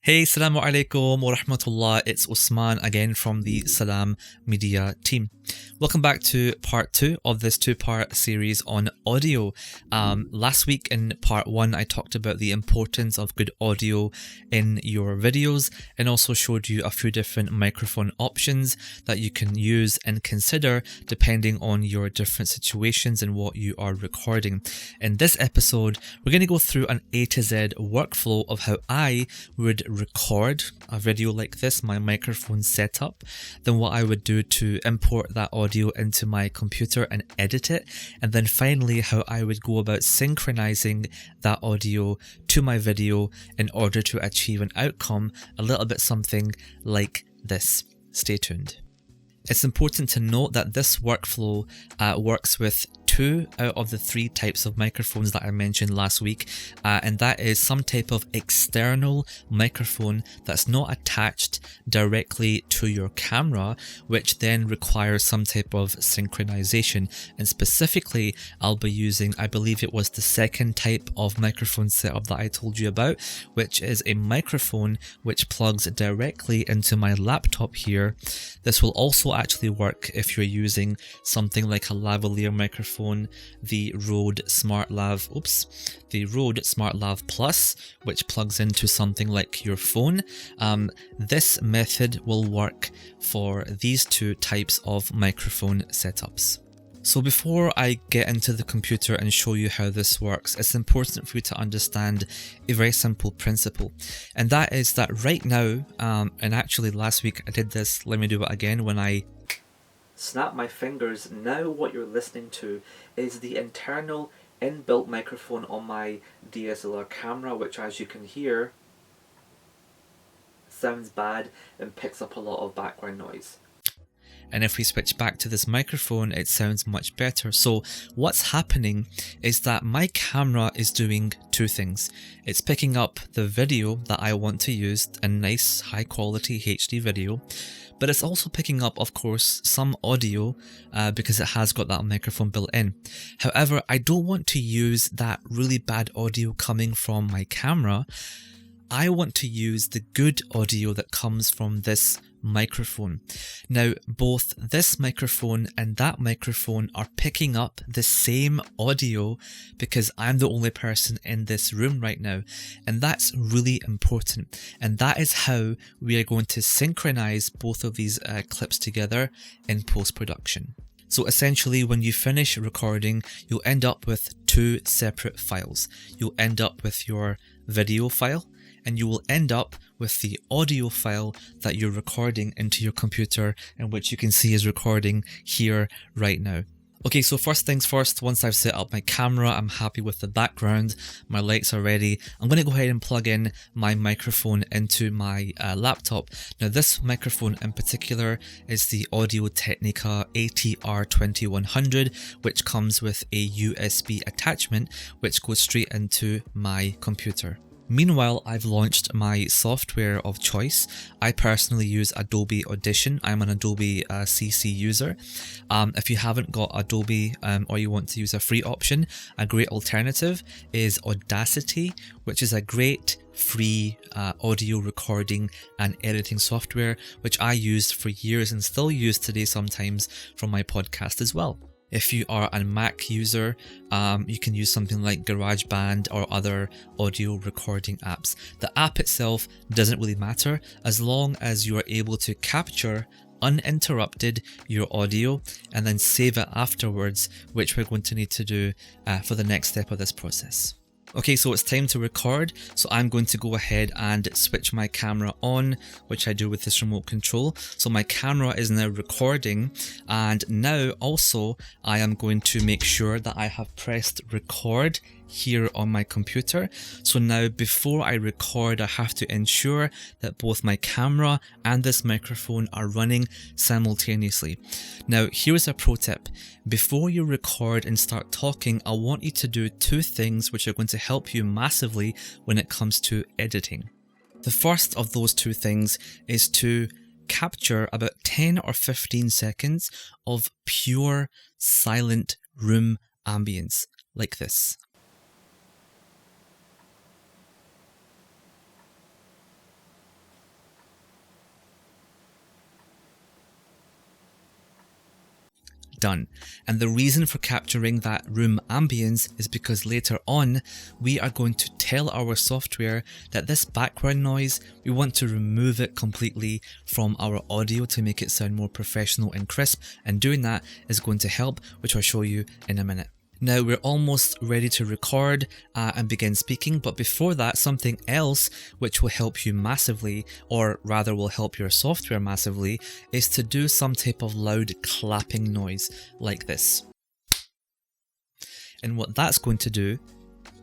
Hey, Assalamu alaikum wa rahmatullah. It's Usman again from the Salam Media team. Welcome back to part 2 of this 2-part series on audio. Last week in part 1, I talked about the importance of good audio in your videos and also showed you a few different microphone options that you can use and consider depending on your different situations and what you are recording. In this episode, we're going to go through an A to Z workflow of how I would record a video like this, my microphone setup, then what I would do to import that audio into my computer and edit it, and then finally how I would go about synchronizing that audio to my video in order to achieve an outcome a little bit something like this. Stay tuned. It's important to note that this workflow works with 2 out of the 3 types of microphones that I mentioned last week, and that is some type of external microphone that's not attached directly to your camera, which then requires some type of synchronization. And specifically, I'll be using, I believe it was the second type of microphone setup that I told you about, which is a microphone which plugs directly into my laptop here. This will also actually work if you're using something like a lavalier microphone, the Rode SmartLav Plus, which plugs into something like your phone. This method will work for these 2 types of microphone setups. So before I get into the computer and show you how this works, it's important for you to understand a very simple principle. And that is that right now, and actually last week I did this, let me do it again, when I snap my fingers, now what you're listening to is the internal inbuilt microphone on my DSLR camera, which as you can hear, sounds bad and picks up a lot of background noise. And if we switch back to this microphone, it sounds much better. So what's happening is that my camera is doing 2 things. It's picking up the video that I want to use, a nice high quality HD video, but it's also picking up, of course, some audio because it has got that microphone built in. However, I don't want to use that really bad audio coming from my camera. I want to use the good audio that comes from this microphone. Now, both this microphone and that microphone are picking up the same audio because I'm the only person in this room right now, and that's really important. And that is how we are going to synchronize both of these clips together in post-production. So essentially, when you finish recording, you'll end up with 2 separate files. You'll end up with your video file, and you will end up with the audio file that you're recording into your computer, and which you can see is recording here right now. Okay, so first things first, once I've set up my camera, I'm happy with the background, my lights are ready, I'm going to go ahead and plug in my microphone into my laptop. Now this microphone in particular is the Audio-Technica ATR2100, which comes with a USB attachment which goes straight into my computer. Meanwhile, I've launched my software of choice. I personally use Adobe Audition. I'm an Adobe CC user. If you haven't got Adobe or you want to use a free option, a great alternative is Audacity, which is a great free audio recording and editing software, which I used for years and still use today sometimes for my podcast as well. If you are a Mac user, you can use something like GarageBand or other audio recording apps. The app itself doesn't really matter as long as you are able to capture uninterrupted your audio and then save it afterwards, which we're going to need to do for the next step of this process. Okay, so it's time to record, so I'm going to go ahead and switch my camera on, which I do with this remote control. So my camera is now recording, and now also I am going to make sure that I have pressed record here on my computer. So now before I record, I have to ensure that both my camera and this microphone are running simultaneously. Now here's a pro tip. Before you record and start talking, I want you to do 2 things which are going to help you massively when it comes to editing. The first of those 2 things is to capture about 10 or 15 seconds of pure silent room ambience like this. done. And the reason for capturing that room ambience is because later on we are going to tell our software that this background noise, we want to remove it completely from our audio to make it sound more professional and crisp, and doing that is going to help, which I'll show you in a minute. Now we're almost ready to record and begin speaking, but before that, something else which will help you massively, or rather will help your software massively, is to do some type of loud clapping noise like this. And what that's going to do,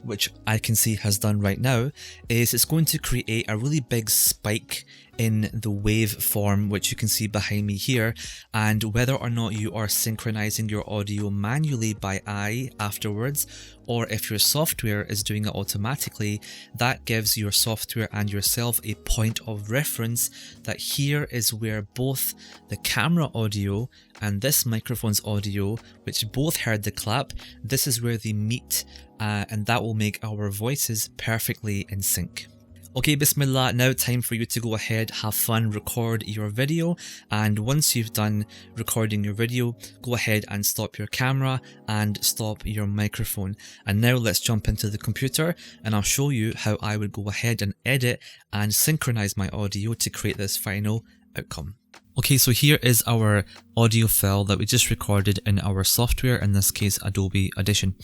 which I can see has done right now, is it's going to create a really big spike in the wave form, which you can see behind me here. And whether or not you are synchronizing your audio manually by eye afterwards, or if your software is doing it automatically, that gives your software and yourself a point of reference that here is where both the camera audio and this microphone's audio, which both heard the clap, this is where they meet, and that will make our voices perfectly in sync. Okay, bismillah, now time for you to go ahead, have fun, record your video, and once you've done recording your video, go ahead and stop your camera and stop your microphone. And now let's jump into the computer and I'll show you how I would go ahead and edit and synchronize my audio to create this final outcome. Okay, so here is our audio file that we just recorded in our software, in this case Adobe Audition.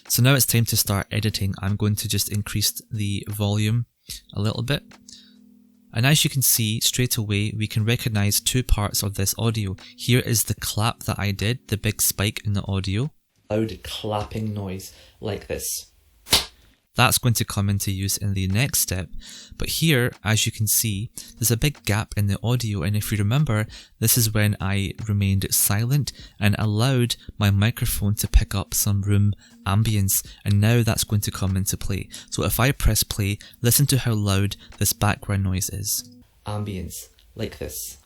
So now it's time to start editing. I'm going to just increase the volume a little bit, and as you can see straight away we can recognize two parts of this audio. Here is the clap that I did, the big spike in the audio, loud clapping noise like this. That's going to come into use in the next step, but here as you can see there's a big gap in the audio, and if you remember, this is when I remained silent and allowed my microphone to pick up some room ambience, and now that's going to come into play. So if I press play, listen to how loud this background noise is. Ambience, like this.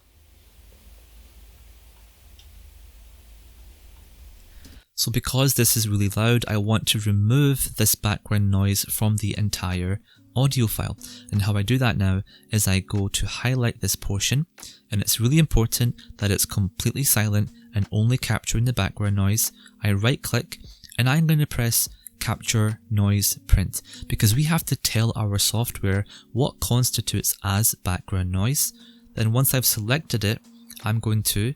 So because this is really loud, I want to remove this background noise from the entire audio file. And how I do that now is I go to highlight this portion, and it's really important that it's completely silent and only capturing the background noise. I right click and I'm going to press capture noise print, because we have to tell our software what constitutes as background noise. Then once I've selected it, I'm going to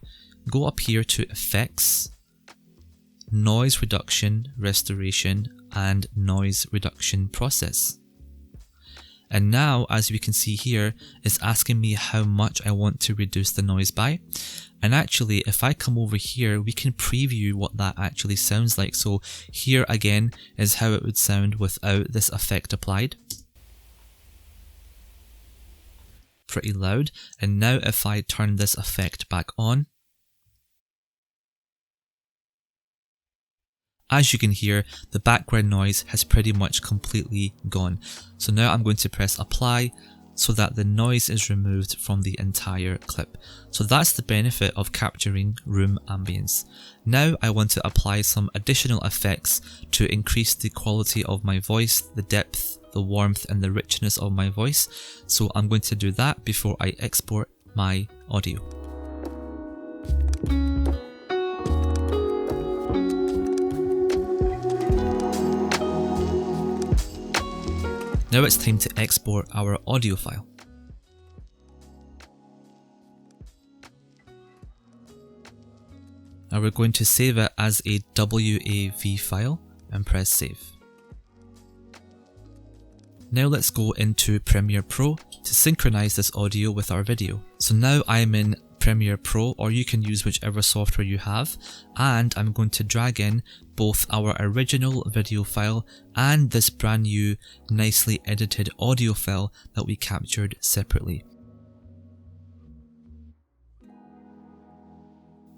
go up here to effects, noise reduction, restoration, and noise reduction process. And now, as we can see here, it's asking me how much I want to reduce the noise by. And actually, if I come over here, we can preview what that actually sounds like. So here again is how it would sound without this effect applied. Pretty loud. And now if I turn this effect back on, as you can hear, the background noise has pretty much completely gone. So now I'm going to press apply so that the noise is removed from the entire clip. So that's the benefit of capturing room ambience. Now I want to apply some additional effects to increase the quality of my voice, the depth, the warmth, and the richness of my voice. So I'm going to do that before I export my audio. Now it's time to export our audio file. Now we're going to save it as a WAV file and press save. Now let's go into Premiere Pro to synchronize this audio with our video. So now I'm in Premiere Pro, or you can use whichever software you have, and I'm going to drag in both our original video file and this brand new nicely edited audio file that we captured separately.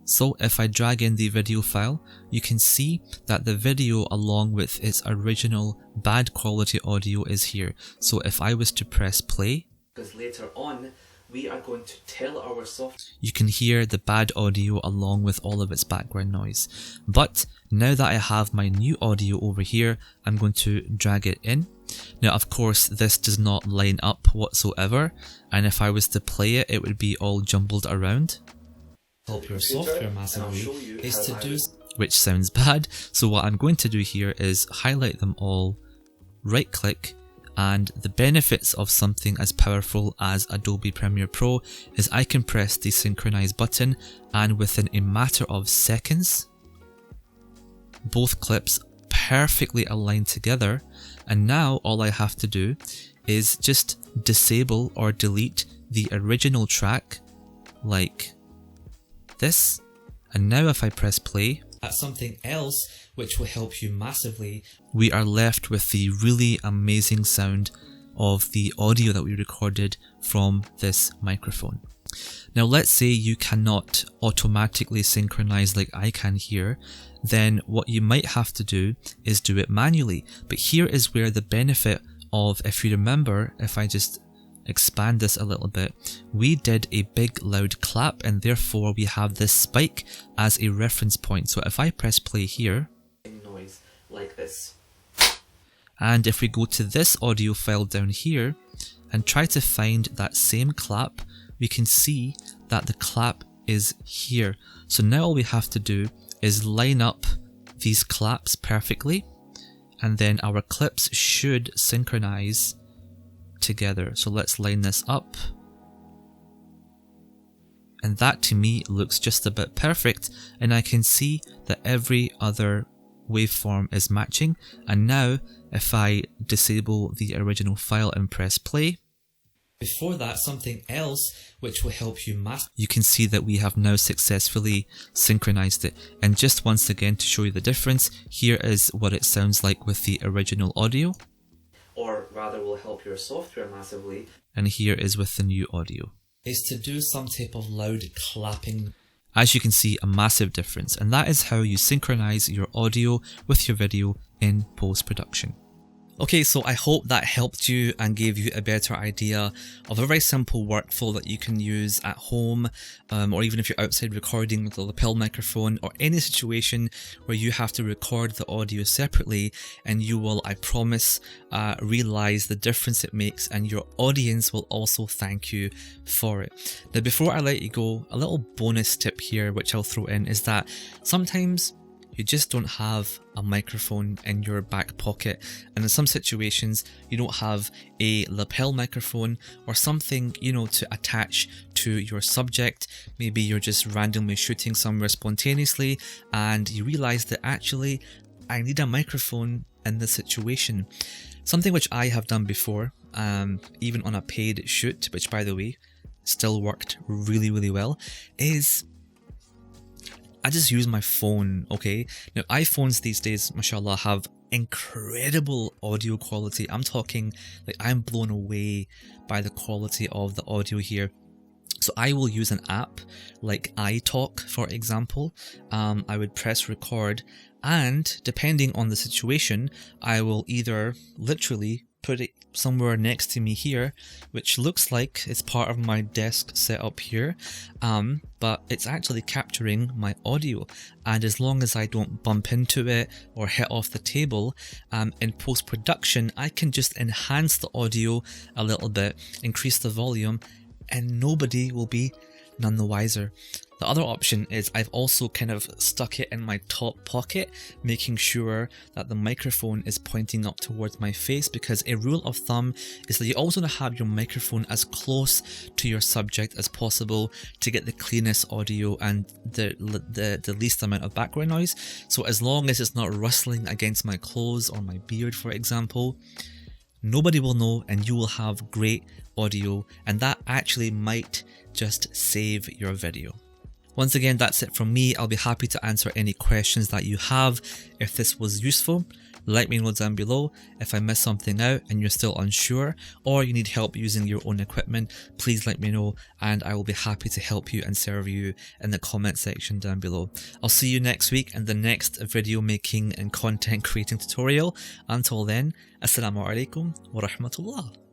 So if I drag in the video file, you can see that the video along with its original bad quality audio is here. So if I was to press play, because later on we are going to tell our software, you can hear the bad audio along with all of its background noise. But now that I have my new audio over here, I'm going to drag it in. Now of course this does not line up whatsoever, and if I was to play it, it would be all jumbled around. Help your software massively is to do which sounds bad. So what I'm going to do here is highlight them all, right click, and the benefits of something as powerful as Adobe Premiere Pro is I can press the synchronize button, and within a matter of seconds, both clips perfectly align together. And now all I have to do is just disable or delete the original track like this. And now if I press play at something else which will help you massively, we are left with the really amazing sound of the audio that we recorded from this microphone. Now let's say you cannot automatically synchronize like I can here, then what you might have to do is do it manually. But here is where the benefit of, if you remember, if I just expand this a little bit, we did a big loud clap and therefore we have this spike as a reference point. So if I press play here, noise like this, and if we go to this audio file down here and try to find that same clap, we can see that the clap is here. So now all we have to do is line up these claps perfectly, and then our clips should synchronize together. So let's line this up, and that to me looks just a bit perfect, and I can see that every other waveform is matching. And now if I disable the original file and press play, before that, something else which will help you you can see that we have now successfully synchronized it. And just once again to show you the difference, here is what it sounds like with the original audio, or rather will help your software massively, and here is with the new audio, is to do some type of loud clapping. As you can see, a massive difference, and that is how you synchronize your audio with your video in post-production. Okay, so I hope that helped you and gave you a better idea of a very simple workflow that you can use at home, or even if you're outside recording with a lapel microphone, or any situation where you have to record the audio separately, and you will, I promise, realize the difference it makes, and your audience will also thank you for it. Now, before I let you go, a little bonus tip here which I'll throw in is that sometimes you just don't have a microphone in your back pocket, and in some situations you don't have a lapel microphone or something, you know, to attach to your subject. Maybe you're just randomly shooting somewhere spontaneously and you realize that actually I need a microphone in this situation. Something which I have done before, even on a paid shoot, which by the way still worked really well, is I just use my phone. Okay, now iPhones these days, mashallah, have incredible audio quality. I'm talking like I'm blown away by the quality of the audio here. So I will use an app like iTalk, for example. I would press record, and depending on the situation, I will either literally put it somewhere next to me here, which looks like it's part of my desk setup here, but it's actually capturing my audio, and as long as I don't bump into it or hit off the table, in post-production I can just enhance the audio a little bit, increase the volume, and nobody will be none the wiser. The other option is I've also kind of stuck it in my top pocket, making sure that the microphone is pointing up towards my face, because a rule of thumb is that you always want to have your microphone as close to your subject as possible to get the cleanest audio and the least amount of background noise. So as long as it's not rustling against my clothes or my beard, for example, nobody will know and you will have great audio, and that actually might just save your video. Once again, that's it from me. I'll be happy to answer any questions that you have. If this was useful, let me know down below. If I missed something out and you're still unsure, or you need help using your own equipment, please let me know and I will be happy to help you and serve you in the comment section down below. I'll see you next week in the next video making and content creating tutorial. Until then, Assalamu alaikum wa rahmatullah.